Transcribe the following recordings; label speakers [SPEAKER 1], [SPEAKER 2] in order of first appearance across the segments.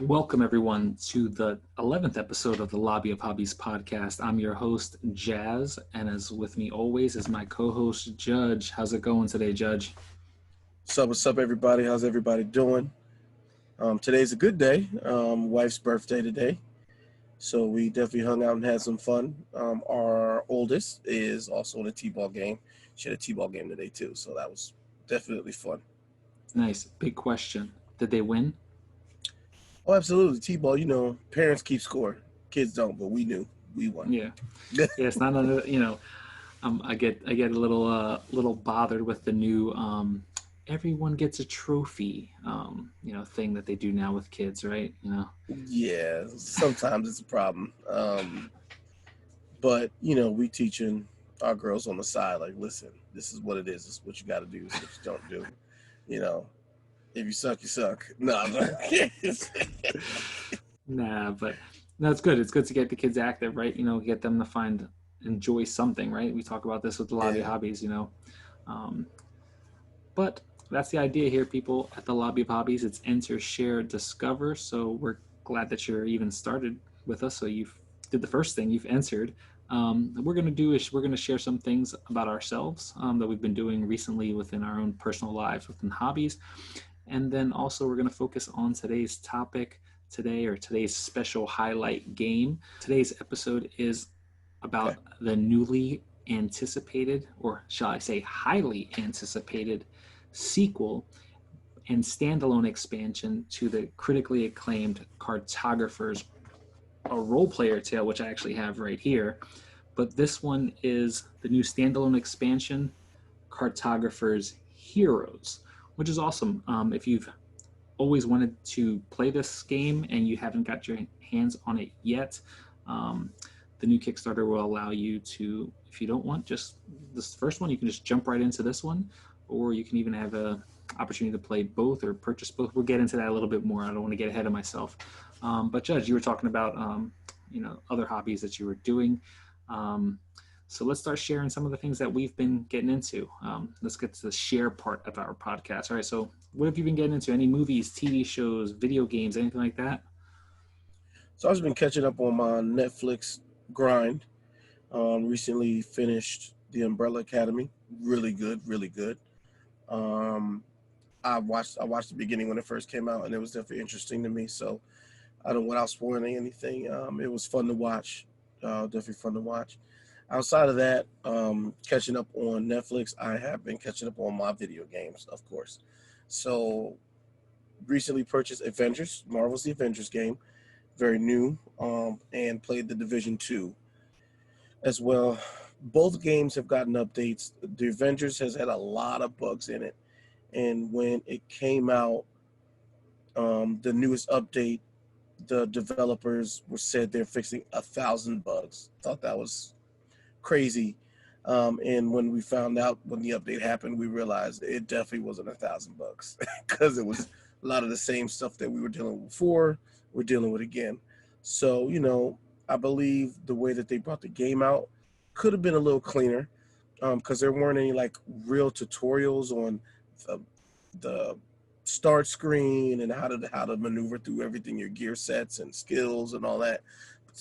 [SPEAKER 1] Welcome everyone to the 11th episode of the Lobby of Hobbies podcast. I'm your host, Jazz, and as with me always is my co-host, Judge. How's it going today, Judge?
[SPEAKER 2] What's up, everybody? How's everybody doing? Today's a good day. Wife's birthday today. So we definitely hung out and had some fun. Our oldest is also in a T-ball game. She had a T-ball game today, too. So that was definitely fun.
[SPEAKER 1] Nice. Big question. Did they win?
[SPEAKER 2] Oh, absolutely. T-ball, parents keep score. Kids don't, but we knew. We won.
[SPEAKER 1] Yeah. Yeah, it's not another, I get a little bothered with the new everyone gets a trophy thing that they do now with kids, right?
[SPEAKER 2] Yeah, sometimes it's a problem. But we teaching our girls on the side, like, listen, this is what it is. This is what you got to do. This is what you don't do. If you suck, you suck. No,
[SPEAKER 1] Nah, but no, it's good. It's good to get the kids active, right? Get them to enjoy something, right? We talk about this with the Lobby Hobbies, But that's the idea here, people, at the Lobby of Hobbies. It's enter, share, discover. So we're glad that you're even started with us. So you've did the first thing, you've entered. What we're going to do is we're going to share some things about ourselves that we've been doing recently within our own personal lives, within hobbies. And then also we're going to focus on today's topic today's special highlight game. Today's episode is about the newly anticipated, or shall I say highly anticipated, sequel and standalone expansion to the critically acclaimed Cartographers, a role-player tale, which I actually have right here. But this one is the new standalone expansion, Cartographers Heroes, which is awesome. If you've always wanted to play this game and you haven't got your hands on it yet, the new Kickstarter will allow you to, if you don't want just this first one, you can just jump right into this one, or you can even have a opportunity to play both or purchase both. We'll get into that a little bit more. I don't want to get ahead of myself. But Judge, you were talking about other hobbies that you were doing. So let's start sharing some of the things that we've been getting into. Let's get to the share part of our podcast. All right, so what have you been getting into? Any movies, TV shows, video games, anything like that?
[SPEAKER 2] So I've just been catching up on my Netflix grind. Recently finished The Umbrella Academy. Really good, really good. I watched the beginning when it first came out, and it was definitely interesting to me. So I don't without spoiling anything. It was fun to watch. Definitely fun to watch. Outside of that, catching up on Netflix, I have been catching up on my video games, of course. So recently purchased Avengers, Marvel's The Avengers game, very new, and played the Division 2 as well. Both games have gotten updates. The Avengers has had a lot of bugs in it, and when it came out, the newest update, the developers said they're fixing 1,000 bugs. Thought that was crazy. And when we found out when the update happened, we realized it definitely wasn't 1,000 bugs because it was a lot of the same stuff that we were dealing with before, we're dealing with again. So, I believe the way that they brought the game out could have been a little cleaner because there weren't any like real tutorials on the start screen and how to maneuver through everything, your gear sets and skills and all that.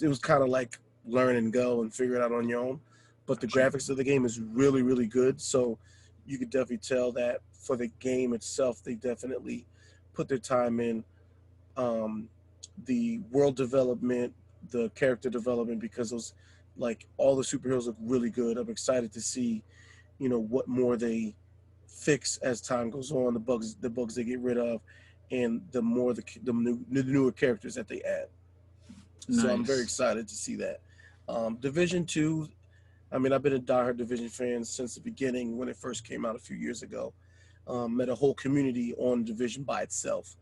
[SPEAKER 2] It was kind of like learn and go and figure it out on your own. But the graphics of the game is really, really good. So you could definitely tell that for the game itself, they definitely put their time in the world development, the character development, because those, like, all the superheroes look really good. I'm excited to see, what more they fix as time goes on, the bugs they get rid of, and the more the newer characters that they add.
[SPEAKER 1] Nice.
[SPEAKER 2] So I'm very excited to see that. Division 2, I mean, I've been a diehard Division fan since the beginning when it first came out a few years ago. Met a whole community on Division by itself.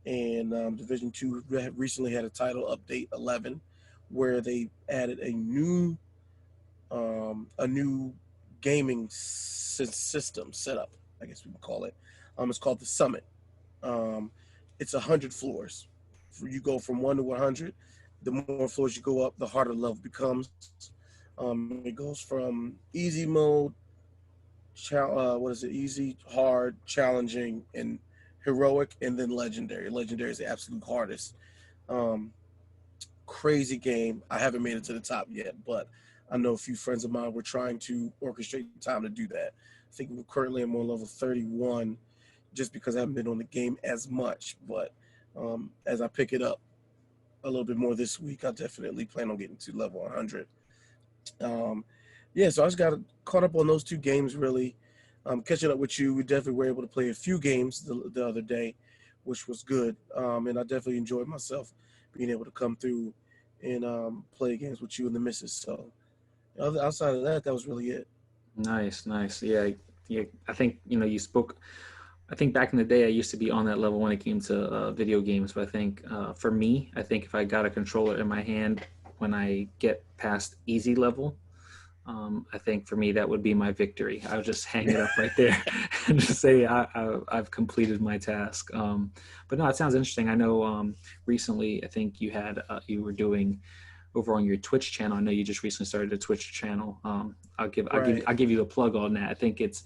[SPEAKER 2] And Division 2 recently had a title update 11 where they added a new gaming system setup, I guess we would call it. It's called the Summit. It's 100 floors. You go from 1 to 100. The more floors you go up, the harder the level becomes. It goes from easy mode, easy, hard, challenging, and heroic, and then legendary. Legendary is the absolute hardest. Um, Crazy game. I haven't made it to the top yet, but I know a few friends of mine were trying to orchestrate time to do that. I think currently I'm on level 31 just because I haven't been on the game as much. But as I pick it up a little bit more this week, I definitely plan on getting to level 100. Um, yeah, so I just got caught up on those two games really. Catching up with you, we definitely were able to play a few games the other day, which was good. And I definitely enjoyed myself being able to come through and play games with you and the missus. So outside of that, that was really it.
[SPEAKER 1] Nice, nice. Yeah, yeah. I think you spoke. I think back in the day, I used to be on that level when it came to video games. But I think for me, I think if I got a controller in my hand when I get past easy level, I think for me that would be my victory. I would just hang it up right there and just say I've completed my task. But no, it sounds interesting. I know recently I think you were doing over on your Twitch channel. I know you just recently started a Twitch channel.
[SPEAKER 2] Right.
[SPEAKER 1] I'll give you a plug on that. I think it's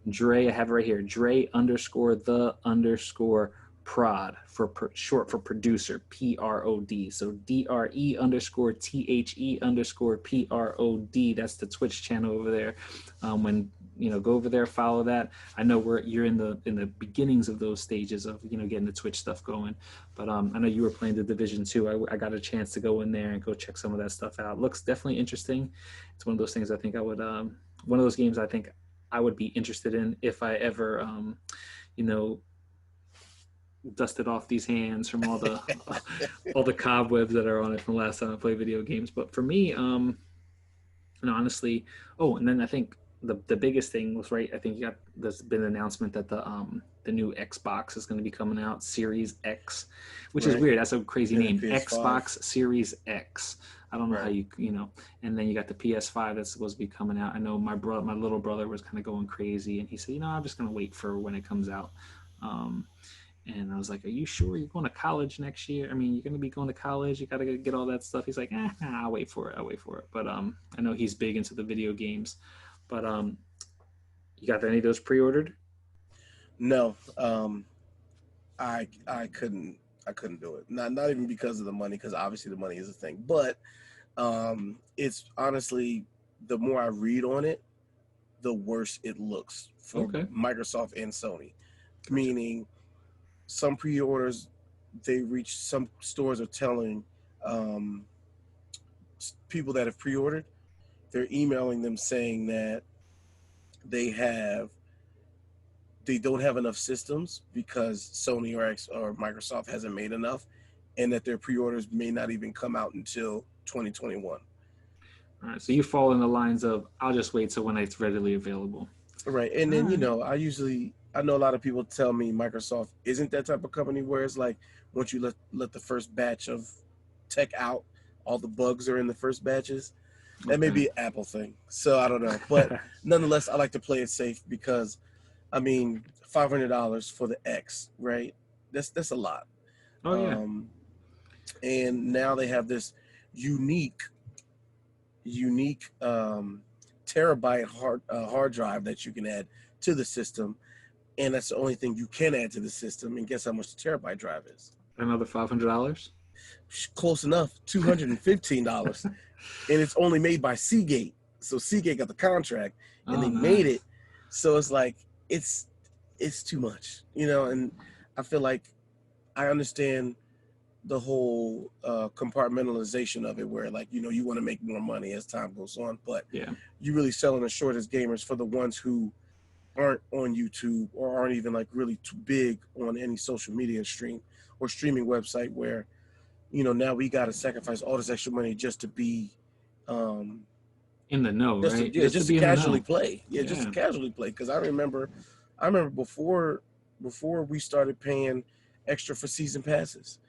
[SPEAKER 1] Dre. I have it right here. Dre underscore the underscore prod short for producer, PROD. So DRE underscore THE underscore PROD. That's the Twitch channel over there. When go over there, follow that. I know you're in the beginnings of those stages of getting the Twitch stuff going. But I know you were playing the Division 2. I got a chance to go in there and go check some of that stuff out. Looks definitely interesting. It's one of those things I think I would one of those games I think I would be interested in if I ever you know dusted off these hands from all the all the cobwebs that are on it from last time I played video games. But for me, honestly, oh, and then I think the biggest thing was right. I think there's been an announcement that the new Xbox is going to be coming out, Series X, which is
[SPEAKER 2] Right.
[SPEAKER 1] weird. That's a crazy
[SPEAKER 2] And then
[SPEAKER 1] name,
[SPEAKER 2] PS5.
[SPEAKER 1] Xbox Series X. I don't know how
[SPEAKER 2] Right.
[SPEAKER 1] and then you got the PS5 that's supposed to be coming out. I know my little brother was kind of going crazy, and he said, I'm just going to wait for when it comes out. Um, and I was like, "Are you sure you're going to college next year? I mean, you're going to be going to college. You got to get all that stuff." He's like, nah, I'll wait for it. I'll wait for it." But I know he's big into the video games. But you got any of those pre-ordered?
[SPEAKER 2] No, I couldn't do it. Not even because of the money, because obviously the money is a thing. But it's honestly, the more I read on it, the worse it looks for
[SPEAKER 1] Okay,
[SPEAKER 2] Microsoft and Sony.
[SPEAKER 1] gotcha.
[SPEAKER 2] Meaning, some pre-orders, some stores are telling um, people that have pre-ordered, they're emailing them saying that they have they don't have enough systems because Sony or Microsoft hasn't made enough, and that their pre-orders may not even come out until 2021.
[SPEAKER 1] All right, so you fall in the lines of I'll just wait till when it's readily available.
[SPEAKER 2] Right. And
[SPEAKER 1] All
[SPEAKER 2] then,
[SPEAKER 1] right.
[SPEAKER 2] I know a lot of people tell me Microsoft isn't that type of company where it's like once you let the first batch of tech out, all the bugs are in the first batches. That may
[SPEAKER 1] Okay.
[SPEAKER 2] be an Apple thing. So I don't know. But nonetheless, I like to play it safe because I mean, $500 for the X, right? That's a lot.
[SPEAKER 1] Oh yeah.
[SPEAKER 2] Um, and now they have this unique terabyte hard drive that you can add to the system, and that's the only thing you can add to the system. And guess how much the terabyte drive is?
[SPEAKER 1] Another $500.
[SPEAKER 2] Close enough, $215, and it's only made by Seagate. So Seagate got the contract, and
[SPEAKER 1] Oh,
[SPEAKER 2] they made it.
[SPEAKER 1] nice.
[SPEAKER 2] So it's like it's it's too much, And I feel like I understand the whole compartmentalization of it, where like you want to make more money as time goes on, but
[SPEAKER 1] Yeah.
[SPEAKER 2] you really selling us short as gamers for the ones who aren't on YouTube or aren't even like really too big on any social media stream or streaming website where now we got to sacrifice all this extra money just to be um
[SPEAKER 1] In the know,
[SPEAKER 2] just to
[SPEAKER 1] right?
[SPEAKER 2] yeah
[SPEAKER 1] Just to
[SPEAKER 2] just to
[SPEAKER 1] be in the
[SPEAKER 2] casually
[SPEAKER 1] know.
[SPEAKER 2] play, just to
[SPEAKER 1] Yeah.
[SPEAKER 2] casually play, because I remember before we started paying extra for season passes.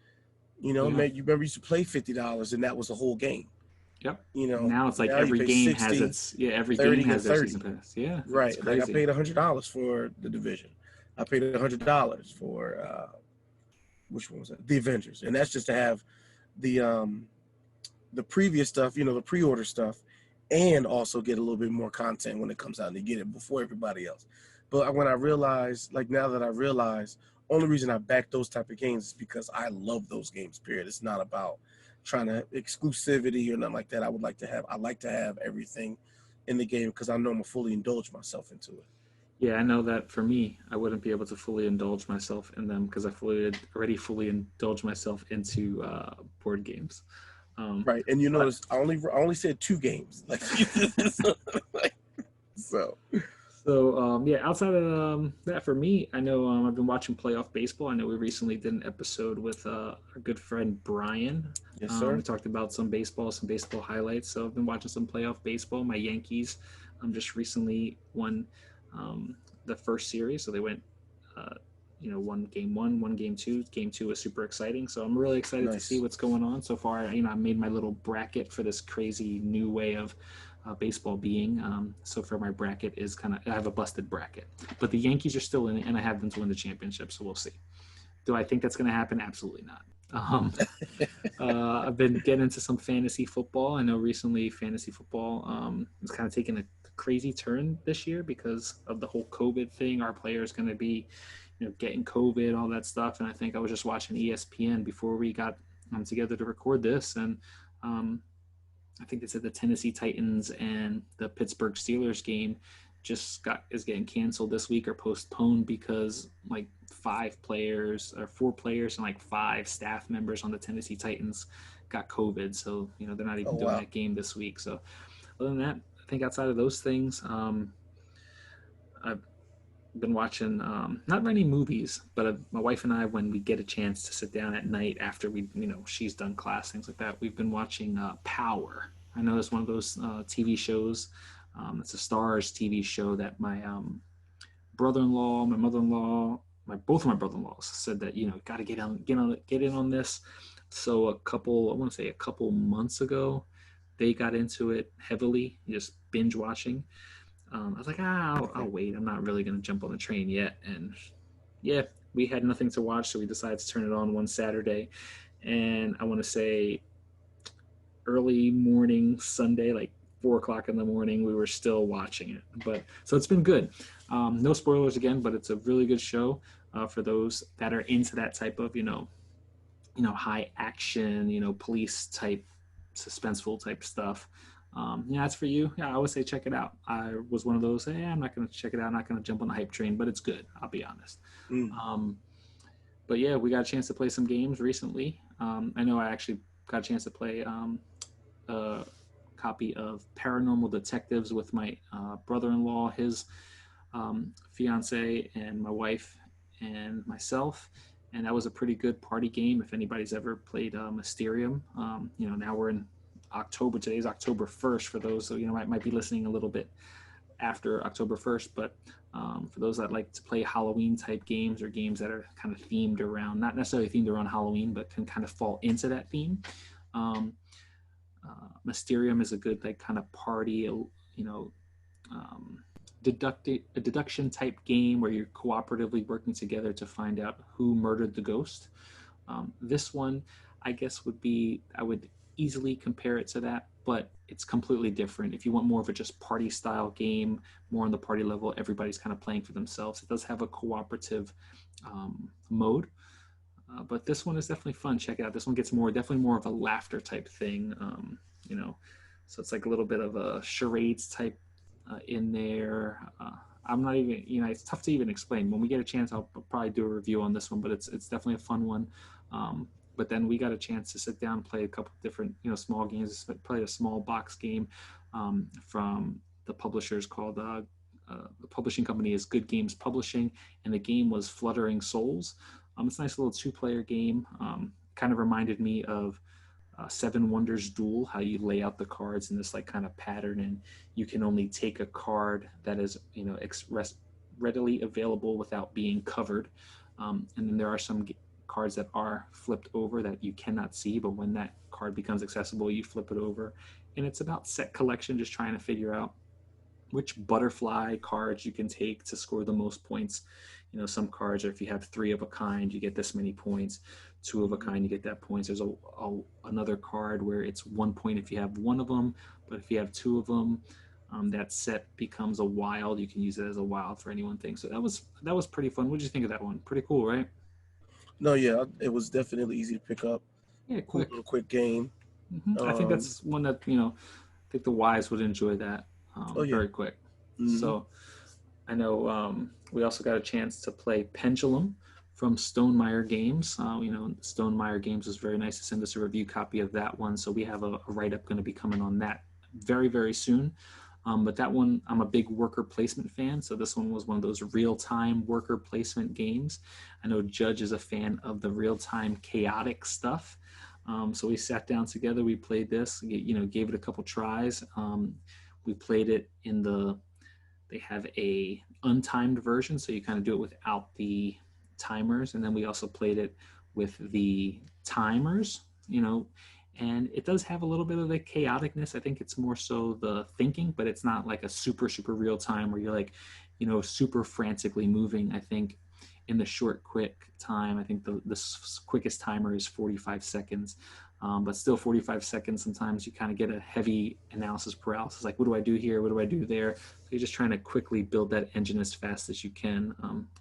[SPEAKER 1] Yeah.
[SPEAKER 2] Man, you remember you used to play $50 and that was the whole game.
[SPEAKER 1] Yep. Now it's like
[SPEAKER 2] Now you
[SPEAKER 1] every
[SPEAKER 2] pay
[SPEAKER 1] game has
[SPEAKER 2] 60,
[SPEAKER 1] its every game
[SPEAKER 2] 30, and
[SPEAKER 1] has their season
[SPEAKER 2] 30.
[SPEAKER 1] pass. Yeah, it's
[SPEAKER 2] Right. Like I
[SPEAKER 1] crazy.
[SPEAKER 2] paid $100 for the Division. I paid $100 for which one was that? The Avengers. And that's just to have the um the previous stuff, the pre-order stuff, and also get a little bit more content when it comes out and to get it before everybody else. But when I realized, like now that I realize Only reason I back those type of games is because I love those games. Period. It's not about trying to exclusivity or nothing like that. I like to have everything in the game because I know I'm gonna fully indulge myself into it.
[SPEAKER 1] Yeah, I know that for me, I wouldn't be able to fully indulge myself in them because I already fully indulged myself into board games. Um,
[SPEAKER 2] Right. And you
[SPEAKER 1] but
[SPEAKER 2] notice I only said two games. Like, like so.
[SPEAKER 1] So yeah, outside of that, for me, I know I've been watching playoff baseball. I know we recently did an episode with our good friend Brian.
[SPEAKER 2] Yes,
[SPEAKER 1] We
[SPEAKER 2] sir.
[SPEAKER 1] talked about some baseball highlights. So I've been watching some playoff baseball. My Yankees just recently won the first series, so they went. Uh, one game two. Game two was super exciting, so I'm really excited to see
[SPEAKER 2] Nice.
[SPEAKER 1] what's going on so far. I made my little bracket for this crazy new way of baseball being. So for my bracket is I have a busted bracket, but the Yankees are still in it, and I have them to win the championship. So we'll see. Do I think that's going to happen? Absolutely not. I've been getting into some fantasy football. I know recently fantasy football is kind of taking a crazy turn this year because of the whole COVID thing. Our players going to be, getting COVID, all that stuff. And I think I was just watching ESPN before we got together to record this, and um, I think they said the Tennessee Titans and the Pittsburgh Steelers game is getting canceled this week or postponed because like 5 players or 4 players and like 5 staff members on the Tennessee Titans got COVID. So they're not
[SPEAKER 2] Oh
[SPEAKER 1] even doing
[SPEAKER 2] wow.
[SPEAKER 1] that game this week. So other than that, I think outside of those things, I've been watching not many movies, but my wife and I, when we get a chance to sit down at night after she's done class, things like that, we've been watching Power. I know it's one of those TV shows. It's a Stars TV show that my brother-in-law, my mother-in-law, both of my brother-in-laws said that got to get in on this. So I want to say a couple months ago, they got into it heavily, just binge watching. I was like, I'll
[SPEAKER 2] Okay.
[SPEAKER 1] wait. I'm not really going to jump on the train yet. And yeah, we had nothing to watch, so we decided to turn it on one Saturday. And I want to say early morning Sunday, like 4 o'clock in the morning, we were still watching it. But so it's been good. No spoilers again, but it's a really good show for those that are into that type of high action, police type, suspenseful type stuff. Yeah, that's for you. Yeah, I would say check it out. I was one of those. Hey, I'm not going to check it out. I'm not going to jump on the hype train, but it's good. I'll be honest.
[SPEAKER 2] Mm.
[SPEAKER 1] Um, but yeah, we got a chance to play some games recently. I know I actually got a chance to play a copy of Paranormal Detectives with my brother-in-law, his fiance, and my wife and myself. And that was a pretty good party game. If anybody's ever played Mysterium, now we're in October. Today's October 1st. For those who might be listening a little bit after October 1st, but for those that like to play Halloween type games or games that are kind of themed around, not necessarily themed around Halloween, but can kind of fall into that theme. Mysterium is a good like kind of party, um, a deduction type game where you're cooperatively working together to find out who murdered the ghost. This one, I guess, I would easily compare it to that, but it's completely different. If you want more of a just party style game, more on the party level, everybody's kind of playing for themselves. It does have a cooperative mode, but this one is definitely fun. Check it out. This one gets definitely more of a laughter type thing. You know, so it's like a little bit of a charades type in there. I'm not even, it's tough to even explain. When we get a chance, I'll probably do a review on this one, but it's definitely a fun one. But then we got a chance to sit down and play a couple different, small games. Play a small box game from the publishers called the publishing company is Good Games Publishing, and the game was Fluttering Souls. It's a nice little 2-player game. Kind of reminded me of Seven Wonders Duel, how you lay out the cards in this like kind of pattern, and you can only take a card that is readily available without being covered. And then there are some cards that are flipped over that you cannot see, but when that card becomes accessible, you flip it over. And it's about set collection, just trying to figure out which butterfly cards you can take to score the most points. Some cards are, if you have 3 of a kind, you get this many points. 2 of a kind, you get that points. There's another card where it's 1 point if you have 1 of them, but if you have 2 of them, that set becomes a wild. You can use it as a wild for any one thing. So that was pretty fun. What did you think of that one? Pretty cool, right?
[SPEAKER 2] No, yeah, it was definitely easy to pick up.
[SPEAKER 1] Yeah,
[SPEAKER 2] Cool
[SPEAKER 1] quick.
[SPEAKER 2] little quick game.
[SPEAKER 1] I think
[SPEAKER 2] Um,
[SPEAKER 1] that's one that I think the wise would enjoy that.
[SPEAKER 2] oh yeah.
[SPEAKER 1] Very quick.
[SPEAKER 2] Hmm.
[SPEAKER 1] So I know we also got a chance to play Pendulum from Stonemaier Games. Stonemaier Games was very nice to send us a review copy of that one. So we have a write up going to be coming on that very, very soon. But that one, I'm a big worker placement fan. So this one was one of those real time worker placement games. I know Judge is a fan of the real time chaotic stuff. So we sat down together, we played this, gave it a couple tries. We played it in they have a untimed version, so you kind of do it without the timers, and then we also played it with the timers, and it does have a little bit of the chaoticness. I think it's more so the thinking, but it's not like a super super real time where you're like, super frantically moving. I think in the short quick time, I think the quickest timer is 45 seconds, but still 45 seconds, sometimes you kind of get a heavy analysis paralysis, like what do I do here, what do I do there. So you're just trying to quickly build that engine as fast as you can.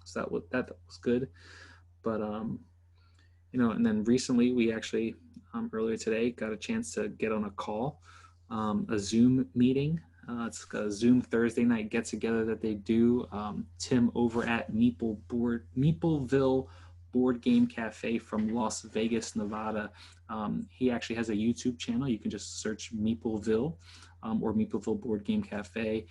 [SPEAKER 1] So that was good. But and then recently we actually, earlier today, got a chance to get on a call, a Zoom meeting. It's a Zoom Thursday night get together that they do. Tim over at Meepleville Board Game Cafe from Las Vegas, Nevada. He actually has a YouTube channel. You can just search Meepleville, or Meepleville Board Game Cafe.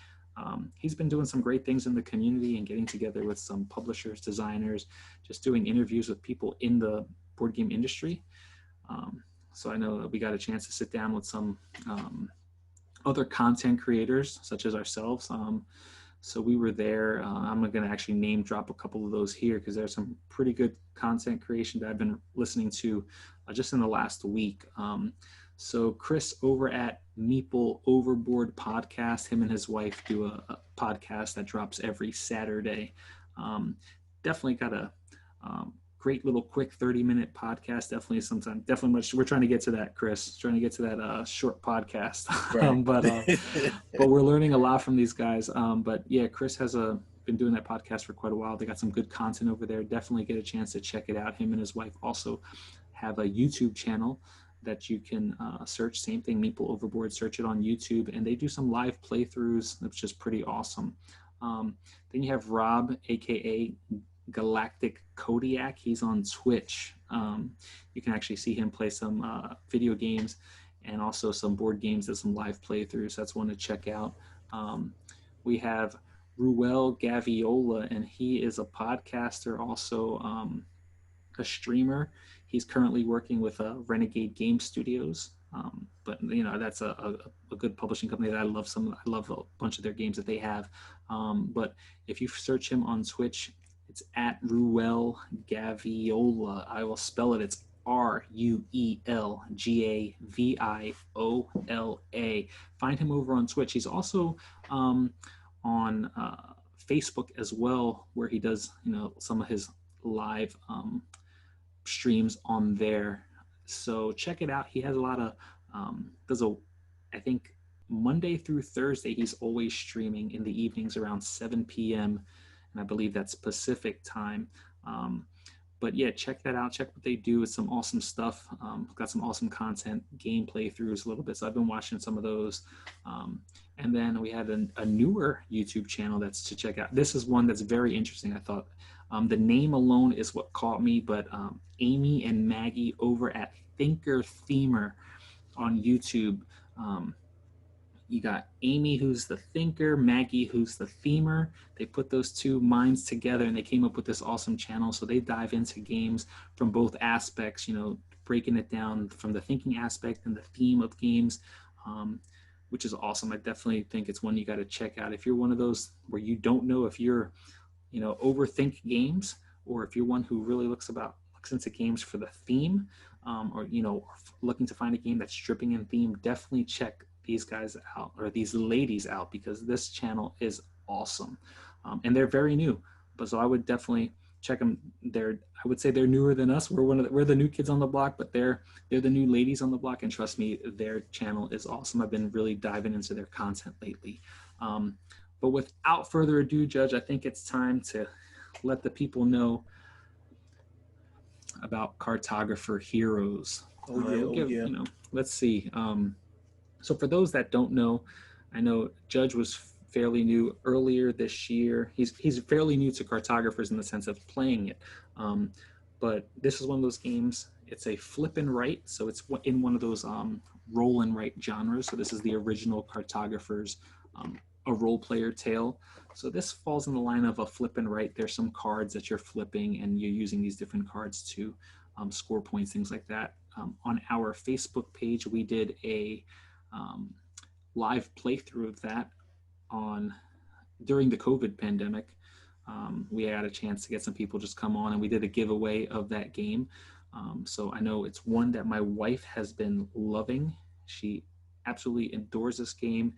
[SPEAKER 1] He's been doing some great things in the community and getting together with some publishers, designers, just doing interviews with people in the board game industry. So I know that we got a chance to sit down with some other content creators such as ourselves. So we were there. I'm going to actually name drop a couple of those here because there's some pretty good content creation that I've been listening to just in the last week. So Chris over at Meeple Overboard Podcast, him and his wife do a podcast that drops every Saturday. Definitely got a great little quick 30-minute podcast. Definitely much. We're trying to get to that, Chris. Trying to get to that short podcast.
[SPEAKER 2] Right.
[SPEAKER 1] But we're learning a lot from these guys. But yeah, Chris has been doing that podcast for quite a while. They got some good content over there. Definitely get a chance to check it out. Him and his wife also have a YouTube channel that you can search. Same thing, Meeple Overboard. Search it on YouTube, and they do some live playthroughs, which is pretty awesome. Then you have Rob, aka Galactic Kodiak. He's on Twitch. You can actually see him play some video games and also some board games and some live playthroughs. That's one to check out. We have Ruel Gaviola, and he is a podcaster, also a streamer. He's currently working with Renegade Game Studios. But that's a good publishing company that I love. I love a bunch of their games that they have. But if you search him on Twitch, it's at Ruel Gaviola. I will spell it. It's RuelGaviola. Find him over on Twitch. He's also on Facebook as well, where he does some of his live streams on there. So check it out. He has a lot of I think Monday through Thursday he's always streaming in the evenings around 7 p.m. and I believe that's Pacific time. But yeah, check that out. Check what they do. It's some awesome stuff. Got some awesome content, game playthroughs a little bit. So I've been watching some of those. And then we had a newer YouTube channel that's to check out. This is one that's very interesting, I thought. The name alone is what caught me, but Amy and Maggie over at Thinker Themer on YouTube. You got Amy, who's the thinker, Maggie, who's the themer. They put those two minds together and they came up with this awesome channel. So they dive into games from both aspects, breaking it down from the thinking aspect and the theme of games, which is awesome. I definitely think it's one you got to check out. If you're one of those where you don't know if you're, overthink games, or if you're one who really looks into games for the theme, or looking to find a game that's stripping in theme, definitely check these guys out, or these ladies out, because this channel is awesome. And they're very new, but so I would definitely check them. I would say they're newer than us. We're the new kids on the block, but they're the new ladies on the block, and trust me, their channel is awesome. I've been really diving into their content lately. Um, but without further ado, Judge, I think it's time to let the people know about Cartographer Heroes.
[SPEAKER 2] Oh yeah,
[SPEAKER 1] We'll
[SPEAKER 2] oh
[SPEAKER 1] give,
[SPEAKER 2] yeah.
[SPEAKER 1] let's see. So for those that don't know, I know Judge was fairly new earlier this year. He's fairly new to Cartographers in the sense of playing it, um, but this is one of those games. It's a flip and write, so it's in one of those roll and write genres. So this is the original Cartographers, um, a role player tale. So this falls in the line of a flip and write. There's some cards that you're flipping, and you're using these different cards to score points, things like that. On our Facebook page, we did a um, live playthrough of that on during the COVID pandemic. We had a chance to get some people just come on, and we did a giveaway of that game. So I know it's one that my wife has been loving. She absolutely adores this game,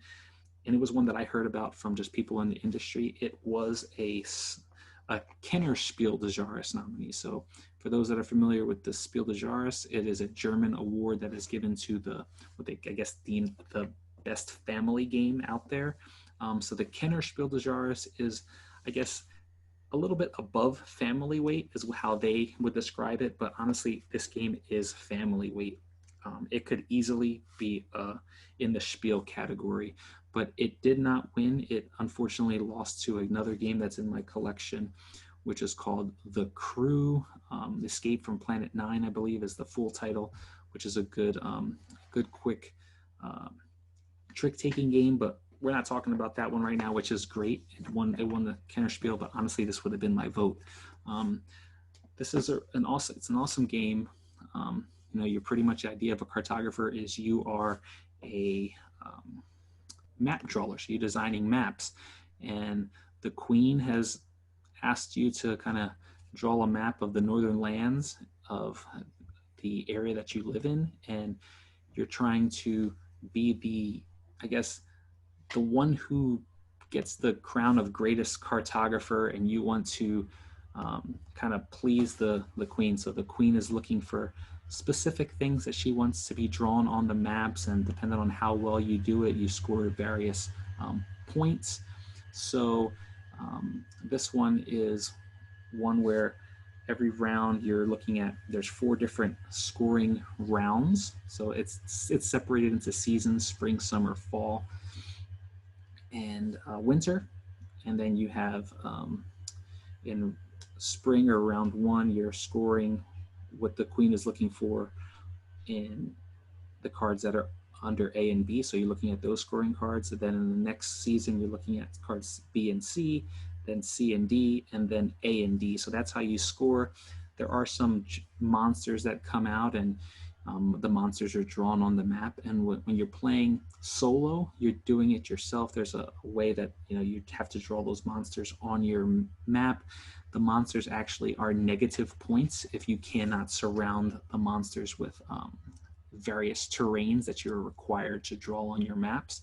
[SPEAKER 1] and it was one that I heard about from just people in the industry. It was a Kenner Spiel des Jahres nominee. So for those that are familiar with the Spiel des Jahres, it is a German award that is given to the what they I guess deemed the best family game out there. So the Kenner Spiel des Jahres is, I guess, a little bit above family weight is how they would describe it. But honestly, this game is family weight. It could easily be in the Spiel category, but it did not win. It unfortunately lost to another game that's in my collection, which is called The Crew. Escape from Planet Nine, I believe, is the full title, which is a good quick um, trick-taking game. But we're not talking about that one right now, which is great. It won the Kenner Spiel, but honestly, this would have been my vote. Um, this is it's an awesome game. You're pretty much the idea of a cartographer is you are a map drawer, so you're designing maps, and the Queen has asked you to kind of draw a map of the northern lands of the area that you live in, and you're trying to be I guess, the one who gets the crown of greatest cartographer, and you want to kind of please the queen. So the queen is looking for specific things that she wants to be drawn on the maps, and depending on how well you do it, you score various points. So this one is one where every round you're looking at there's 4 different scoring rounds, so it's separated into seasons: spring, summer, fall, and winter. And then you have in spring or round 1 you're scoring what the queen is looking for in the cards that are under A and B. So you're looking at those scoring cards. And then in the next season, you're looking at cards B and C, then C and D, and then A and D. So that's how you score. There are some monsters that come out, and the monsters are drawn on the map. And when you're playing solo, you're doing it yourself. There's a way that you have to draw those monsters on your map. The monsters actually are negative points if you cannot surround the monsters with various terrains that you're required to draw on your maps.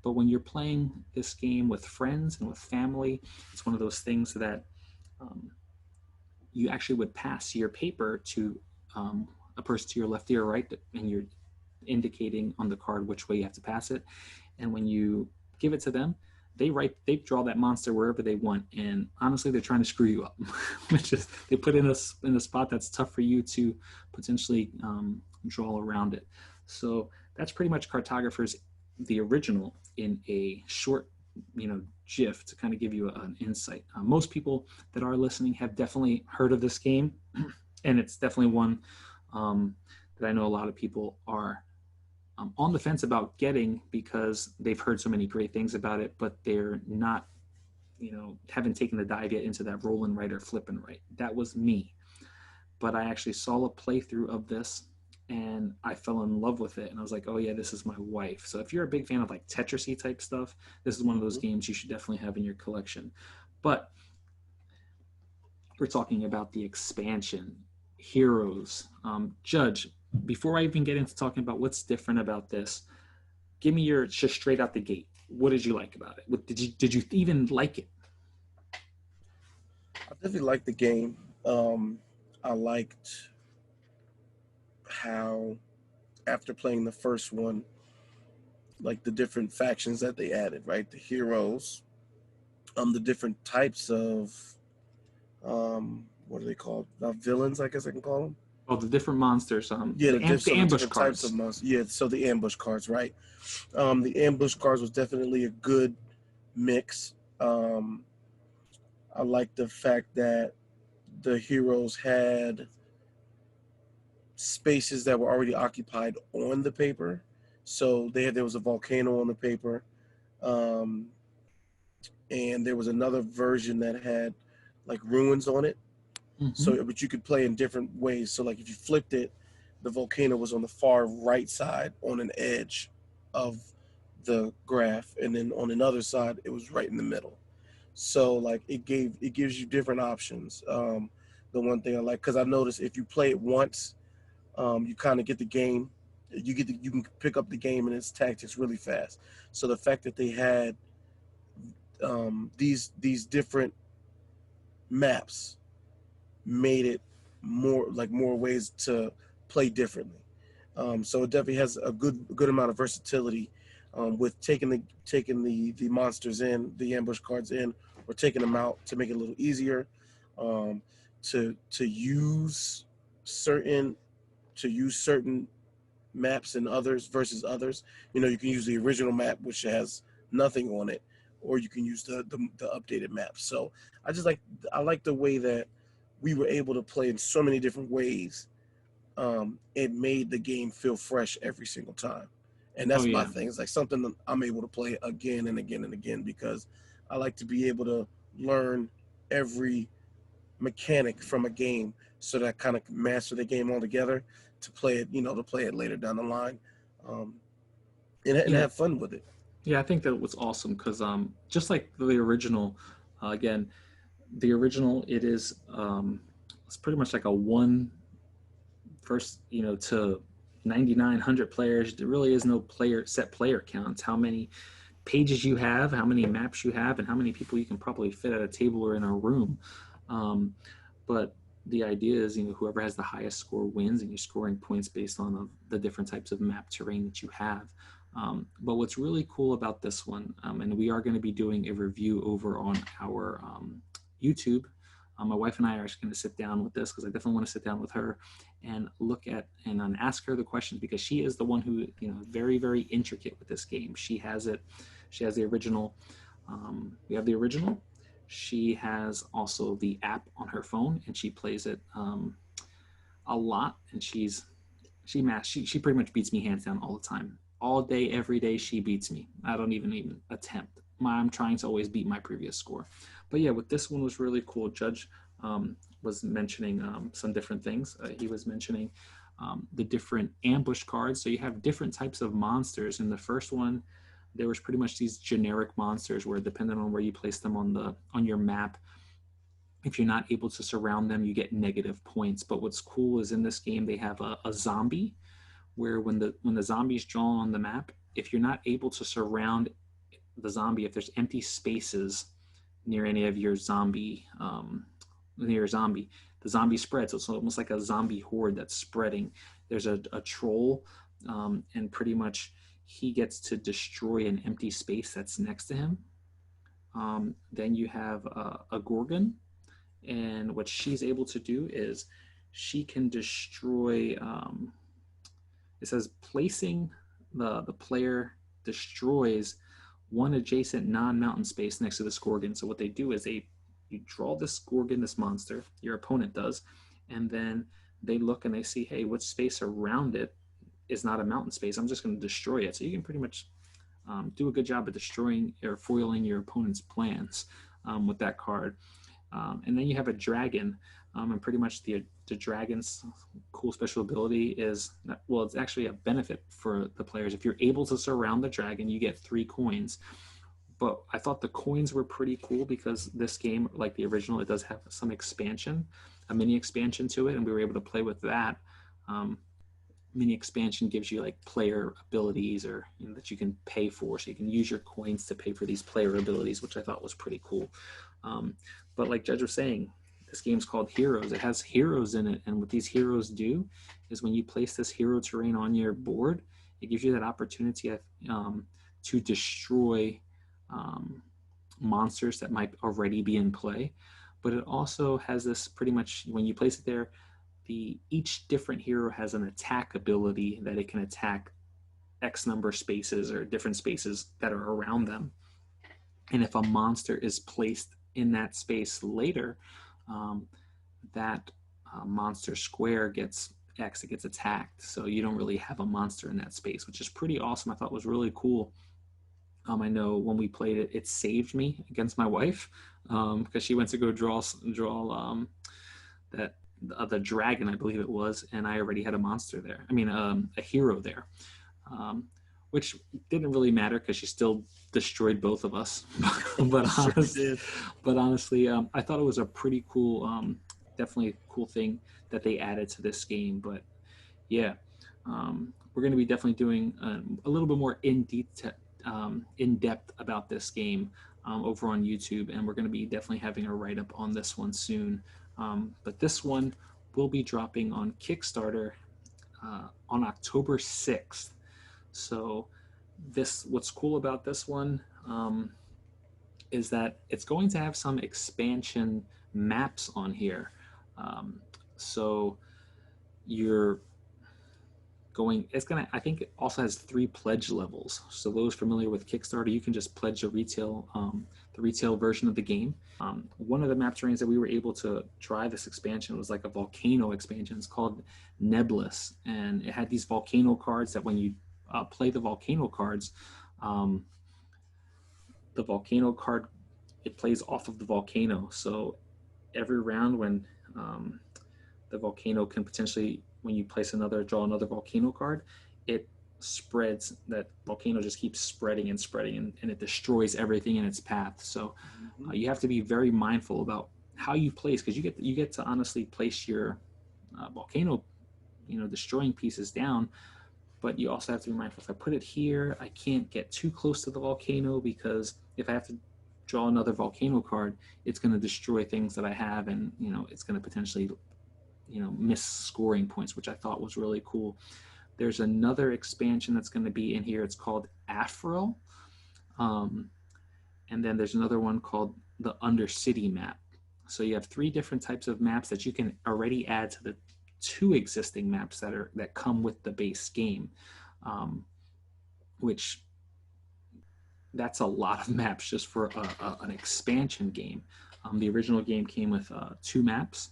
[SPEAKER 1] But when you're playing this game with friends and with family, it's one of those things that you actually would pass your paper to a person to your left or your right, and you're indicating on the card which way you have to pass it. And when you give it to them, they draw that monster wherever they want, and honestly they're trying to screw you up. Which is, they put in a spot that's tough for you to potentially draw around it. So that's pretty much Cartographers, the original, in a short GIF to kind of give you an insight. Most people that are listening have definitely heard of this game, and it's definitely one that I know a lot of people are on the fence about getting because they've heard so many great things about it, but they're not, haven't taken the dive yet into that roll and write or flip and write. That was me. But I actually saw a playthrough of this and I fell in love with it. And I was like, oh yeah, this is my wife. So if you're a big fan of like Tetris-y type stuff, this is one of those games you should definitely have in your collection. But we're talking about the expansion, Heroes. Judge, before I even get into talking about what's different about this, give me your just straight out the gate. What did you like about it? Did you even like it?
[SPEAKER 2] I definitely liked the game. I liked how after playing the first one, like the different factions that they added, right? The heroes, the different types of what are they called? Villains, I guess I can call them.
[SPEAKER 1] Oh, the different monsters.
[SPEAKER 2] Yeah,
[SPEAKER 1] The
[SPEAKER 2] so the
[SPEAKER 1] ambush
[SPEAKER 2] different types of
[SPEAKER 1] cards.
[SPEAKER 2] monsters. Yeah, so the ambush cards, right? The ambush cards was definitely a good mix. Um, I like the fact that the heroes had spaces that were already occupied on the paper. So there was a volcano on the paper, um, and there was another version that had like ruins on it.
[SPEAKER 1] Hmm.
[SPEAKER 2] So, but you could play in different ways. So, like if you flipped it, the volcano was on the far right side on an edge of the graph, and then on another side, it was right in the middle. So, like it gives you different options. The one thing I like, because I noticed if you play it once, you kind of get the game. You can pick up the game and its tactics really fast. So the fact that they had these different maps made it more ways to play differently. So it definitely has a good amount of versatility with taking the monsters in, the ambush cards in, or taking them out to make it a little easier um, to certain certain maps and others versus others. You can use the original map, which has nothing on it, or you can use the updated map. So I like the way that we were able to play in so many different ways. It made the game feel fresh every single time, and
[SPEAKER 1] Oh
[SPEAKER 2] that's my
[SPEAKER 1] yeah.
[SPEAKER 2] thing. It's like something that I'm able to play again and again and again because I like to be able to learn every mechanic from a game so that I kind of master the game altogether to play it, to play it later down the line, um, and
[SPEAKER 1] Yeah.
[SPEAKER 2] have fun with it.
[SPEAKER 1] Yeah, I think that was awesome because just like the original, again, the original it's pretty much like a one first to 9,900 players. There really is no player counts. How many pages you have, how many maps you have, and how many people you can probably fit at a table or in a room. Um, but the idea is, whoever has the highest score wins, and you're scoring points based on the different types of map terrain that you have. But what's really cool about this one, and we are going to be doing a review over on our YouTube. My wife and I are actually going to sit down with this because I definitely want to sit down with her and look at and ask her the questions because she is the one who very very intricate with this game. She has it. She has the original. We have the original. She has also the app on her phone, and she plays it a lot. And she pretty much beats me hands down all the time, all day, every day. She beats me. I don't even attempt. I'm trying to always beat my previous score. But yeah, with this one was really cool. Judge was mentioning some different things. He was mentioning the different ambush cards. So you have different types of monsters. In the first one, there was pretty much these generic monsters where, depending on where you place them on your map, if you're not able to surround them, you get negative points. But what's cool is in this game they have a zombie, where when the zombie's drawn on the map, if you're not able to surround the zombie, if there's empty spaces near any of your zombie, the zombie spreads. So it's almost like a zombie horde that's spreading. There's a troll, and pretty much he gets to destroy an empty space that's next to him. Then you have a gorgon, and what she's able to do is she can destroy. It says placing the player destroys one adjacent non-mountain space next to this gorgon. So what they do is you draw this gorgon, this monster, your opponent does, and then they look and they see, hey, what space around it is not a mountain space. I'm just going to destroy it. So you can pretty much do a good job of destroying or foiling your opponent's plans with that card. And then you have a dragon, and pretty much the dragon's cool special ability is, well, it's actually a benefit for the players. If you're able to surround the dragon, you get 3 coins. But I thought the coins were pretty cool because this game, like the original, it does have some expansion, a mini expansion to it, and we were able to play with that. Mini expansion gives you like player abilities or that you can pay for, so you can use your coins to pay for these player abilities, which I thought was pretty cool. But like Judge was saying, this game's called Heroes. It has heroes in it, and what these heroes do is when you place this hero terrain on your board, it gives you that opportunity to destroy monsters that might already be in play. But it also has this, pretty much when you place it there, each different hero has an attack ability that it can attack X number of spaces or different spaces that are around them. And if a monster is placed in that space later, that monster square gets X, it gets attacked. So you don't really have a monster in that space, which is pretty awesome. I thought was really cool. I know when we played it, it saved me against my wife because she went to go draw that the dragon, I believe it was, and I already had a monster there. I mean, a hero there, which didn't really matter because she still destroyed both of us. but honestly, I thought it was a pretty cool, definitely a cool thing that they added to this game. But yeah, we're going to be definitely doing a little bit more in depth about this game over on YouTube, and we're going to be definitely having a write-up on this one soon. But this one will be dropping on Kickstarter on October 6th. So what's cool about this one is that it's going to have some expansion maps on here. So you're I think it also has 3 pledge levels. So those familiar with Kickstarter, you can just pledge the retail version of the game. One of the map terrains that we were able to try this expansion was like a volcano expansion. It's called Nebulous, and it had these volcano cards that when you play the volcano cards, the volcano card, it plays off of the volcano. So every round when the volcano can potentially, when you draw another volcano card, it spreads, that volcano just keeps spreading and spreading, and it destroys everything in its path. So you have to be very mindful about how you place, because you get to honestly place your volcano, destroying pieces down, but you also have to be mindful. If I put it here, I can't get too close to the volcano, because if I have to draw another volcano card, it's going to destroy things that I have, and it's going to potentially miss scoring points, which I thought was really cool. There's another expansion that's going to be in here. It's called Afro. And then there's another one called the Undercity map. So you have 3 different types of maps that you can already add to the 2 existing maps that come with the base game, which that's a lot of maps just for an expansion game. The original game came with 2 maps.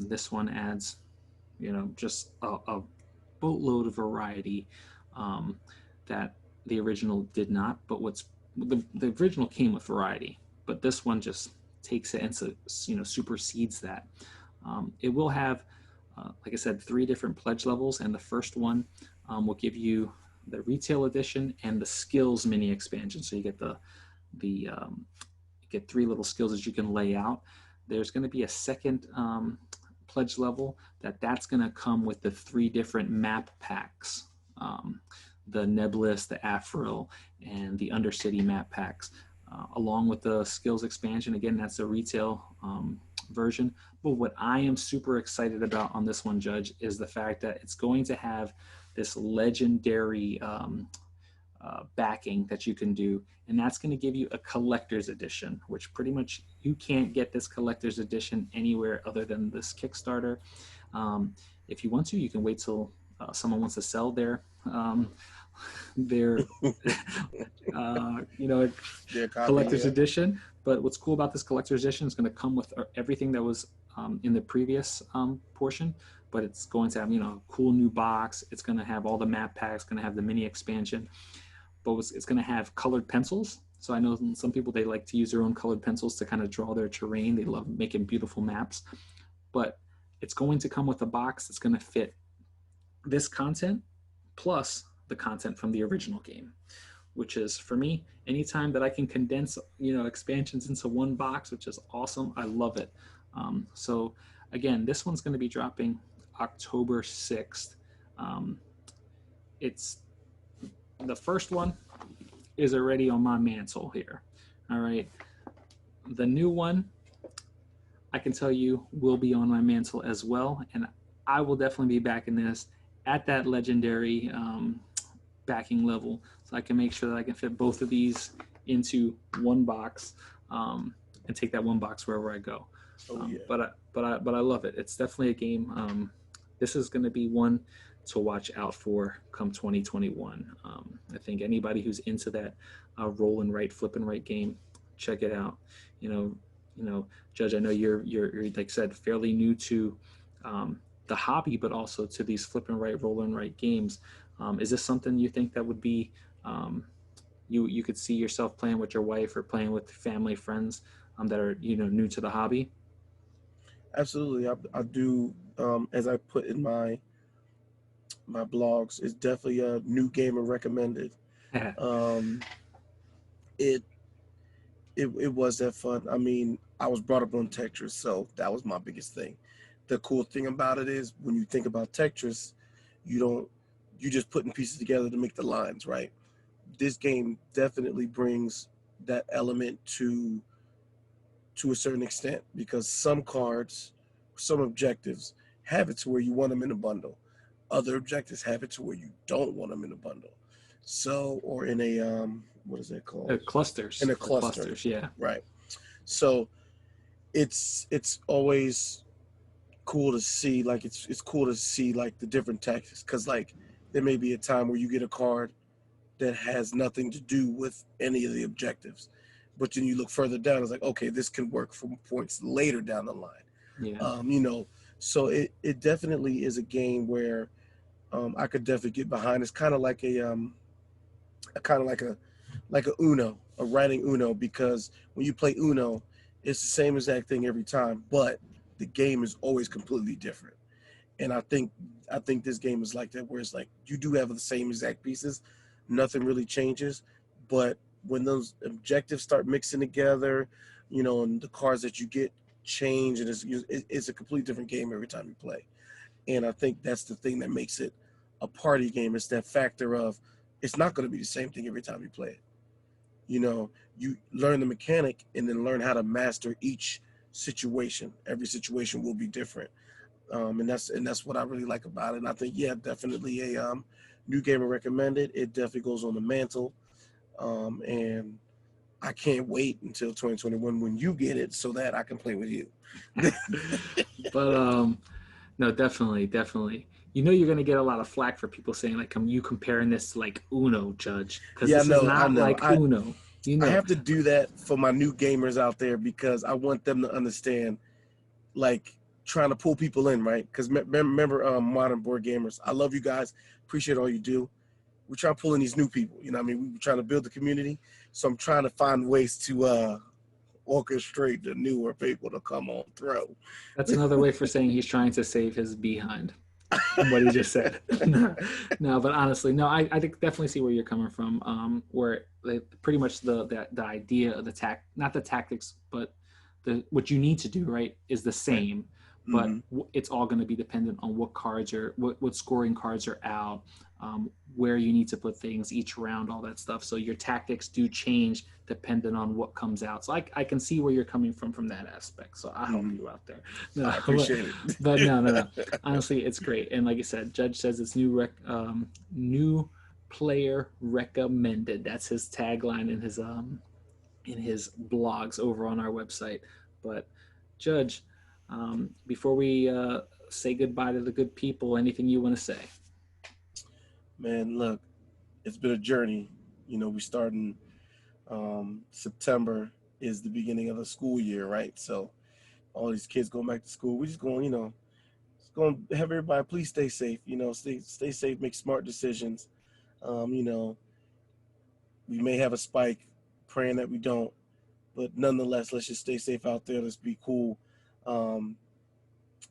[SPEAKER 1] This one adds, just a boatload of variety that the original did not. But the original came with variety, but this one just takes it and supersedes that. It will have, like I said, 3 different pledge levels, and the first one will give you the retail edition and the skills mini expansion. So you get you get 3 little skills that you can lay out. There's going to be a second pledge level that's going to come with the 3 different map packs, the Nebulous, the Afro, and the Undercity map packs, along with the skills expansion. Again, that's the retail version. But what I am super excited about on this one, Judge, is the fact that it's going to have this legendary backing that you can do, and that's going to give you a collector's edition, which pretty much you can't get this collector's edition anywhere other than this Kickstarter. If you want to, you can wait till someone wants to sell their collector's edition. But what's cool about this collector's edition is going to come with everything that was in the previous portion, but it's going to have a cool new box. It's going to have all the map packs, going to have the mini expansion, but it's going to have colored pencils. So I know some people, they like to use their own colored pencils to kind of draw their terrain. They love making beautiful maps, but it's going to come with a box that's going to fit this content plus the content from the original game, which is, for me, anytime that I can condense expansions into one box, which is awesome. I love it. So again, this one's going to be dropping October 6th. It's the first one is already on my mantle here. All right. The new one, I can tell you, will be on my mantle as well. And I will definitely be back in this at that legendary backing level, so I can make sure that I can fit both of these into one box, and take that one box wherever I go.
[SPEAKER 2] Oh yeah.
[SPEAKER 1] But I love it. It's definitely a game. This is going to be one to watch out for come 2021. I think anybody who's into that roll and write, flip and write game, check it out. You know, Judge. I know you're like I said, fairly new to the hobby, but also to these flip and write, roll and write games. Is this something you think that would be you could see yourself playing with your wife or playing with family friends that are new to the hobby?
[SPEAKER 2] Absolutely. I do. As I put in my blogs, it's definitely a new gamer recommended. Um, it it was that fun. I mean, I was brought up on Tetris, so that was my biggest thing. The cool thing about it is when you think about Tetris, you don't you just putting pieces together to make the lines, right? This game definitely brings that element to a certain extent because some cards, some objectives have it to where you want them in a bundle. Other objectives have it to where you don't want them in a bundle. So, or in a what is that called? In
[SPEAKER 1] Clusters,
[SPEAKER 2] a
[SPEAKER 1] the
[SPEAKER 2] cluster,
[SPEAKER 1] clusters, yeah.
[SPEAKER 2] right? So it's always cool to see. Like it's cool to see like the different tactics because like there may be a time where you get a card that has nothing to do with any of the objectives. But then you look further down, it's like, okay, this can work for points later down the line.
[SPEAKER 1] Yeah.
[SPEAKER 2] You know, so it definitely is a game where I could definitely get behind. It's kind of like a kind of like a Uno, a writing Uno, because when you play Uno, it's the same exact thing every time, but the game is always completely different. And I think this game is like that, where it's like you do have the same exact pieces, nothing really changes, but when those objectives start mixing together, and the cards that you get change, and it's a completely different game every time you play. And I think that's the thing that makes it a party game. It's that factor of it's not going to be the same thing every time you play it. You learn the mechanic and then learn how to master each situation. Every situation will be different, and that's what I really like about it. And I think, yeah, definitely a new gamer recommended. It definitely goes on the mantle, and I can't wait until 2021 when you get it so that I can play with you.
[SPEAKER 1] But no, definitely. You're gonna get a lot of flack for people saying like, "Come you comparing this to like Uno, Judge?" Because
[SPEAKER 2] Yeah,
[SPEAKER 1] this is
[SPEAKER 2] I
[SPEAKER 1] not
[SPEAKER 2] know.
[SPEAKER 1] like Uno.
[SPEAKER 2] I have to do that for my new gamers out there because I want them to understand, like, trying to pull people in, right? Because remember, modern board gamers, I love you guys, appreciate all you do. We're trying to pull in these new people. You know what I mean? We're trying to build the community. So I'm trying to find ways to orchestrate the newer people to come on through.
[SPEAKER 1] That's another way for saying he's trying to save his behind from what he just said. No, but honestly, no, I definitely see where you're coming from. Where pretty much the idea of not the tactics, but what you need to do, right, is the
[SPEAKER 2] Right.
[SPEAKER 1] same, but
[SPEAKER 2] Mm-hmm.
[SPEAKER 1] it's all going to be dependent on what cards are, what scoring cards are out, where you need to put things each round, all that stuff. So your tactics do change depending on what comes out. So I can see where you're coming from that aspect. So I'll help
[SPEAKER 2] Mm-hmm.
[SPEAKER 1] you out there. No,
[SPEAKER 2] I appreciate
[SPEAKER 1] but
[SPEAKER 2] it.
[SPEAKER 1] no. Honestly, it's great. And like I said, Judge says it's new player recommended. That's his tagline in his blogs over on our website. But Judge, before we say goodbye to the good people, anything you want to say?
[SPEAKER 2] Man, look, it's been a journey. We start in September is the beginning of the school year, right? So all these kids going back to school. We're just going, just going to have everybody please stay safe. Stay safe, make smart decisions. Um, you know, we may have a spike, praying that we don't, but nonetheless, let's just stay safe out there. Let's be cool. Um,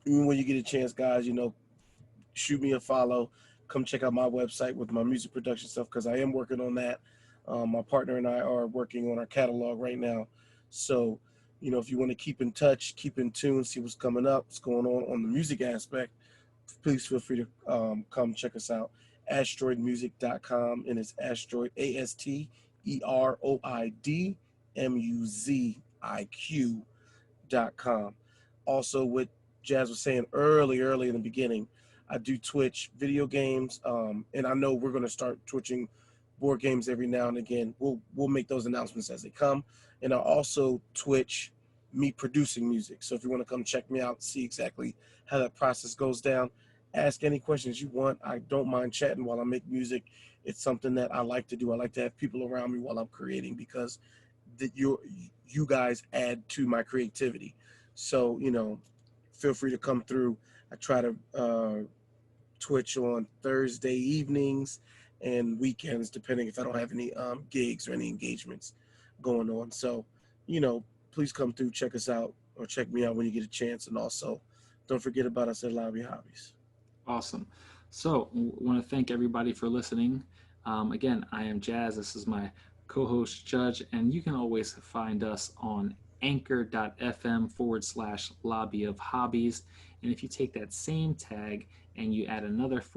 [SPEAKER 2] Even when you get a chance, guys, shoot me a follow. Come check out my website with my music production stuff because I am working on that. My partner and I are working on our catalog right now. So, if you want to keep in touch, keep in tune, see what's coming up, what's going on the music aspect, please feel free to come check us out. Asteroidmusic.com, and it's Asteroid, ASTEROIDMUZIQ.com. Also, what Jazz was saying early in the beginning, I do Twitch video games, and I know we're going to start twitching board games every now and again. We'll make those announcements as they come, and I'll also Twitch me producing music. So if you want to come check me out, see exactly how that process goes down, ask any questions you want. I don't mind chatting while I make music. It's something that I like to do. I like to have people around me while I'm creating because that you guys add to my creativity. So feel free to come through. I try to Twitch on Thursday evenings and weekends, depending if I don't have any gigs or any engagements going on. So, you know, please come through, check us out, or check me out when you get a chance. And also, don't forget about us at Lobby Hobbies.
[SPEAKER 1] Awesome. So, want to thank everybody for listening. Again, I am Jazz. This is my co host, Judge, and you can always find us on anchor.fm/ lobby of hobbies. And if you take that same tag and you add another /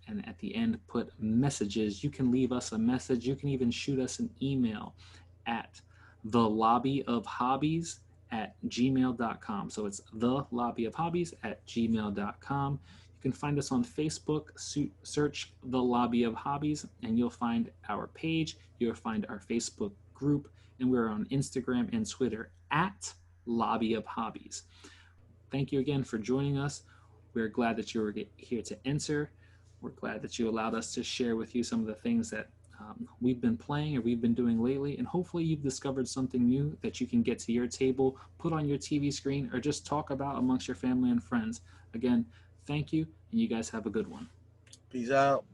[SPEAKER 1] and at the end put messages, you can leave us a message. You can even shoot us an email at the lobby of hobbies at gmail.com. So it's the lobby of hobbies at gmail.com. You can find us on Facebook, search the Lobby of Hobbies, and you'll find our page. You'll find our Facebook group, and we're on Instagram and Twitter at Lobby of Hobbies. Thank you again for joining us. We're glad that you were here to enter. We're glad that you allowed us to share with you some of the things that we've been playing or we've been doing lately, and hopefully you've discovered something new that you can get to your table, put on your TV screen, or just talk about amongst your family and friends. Again, thank you, and you guys have a good one.
[SPEAKER 2] Peace out.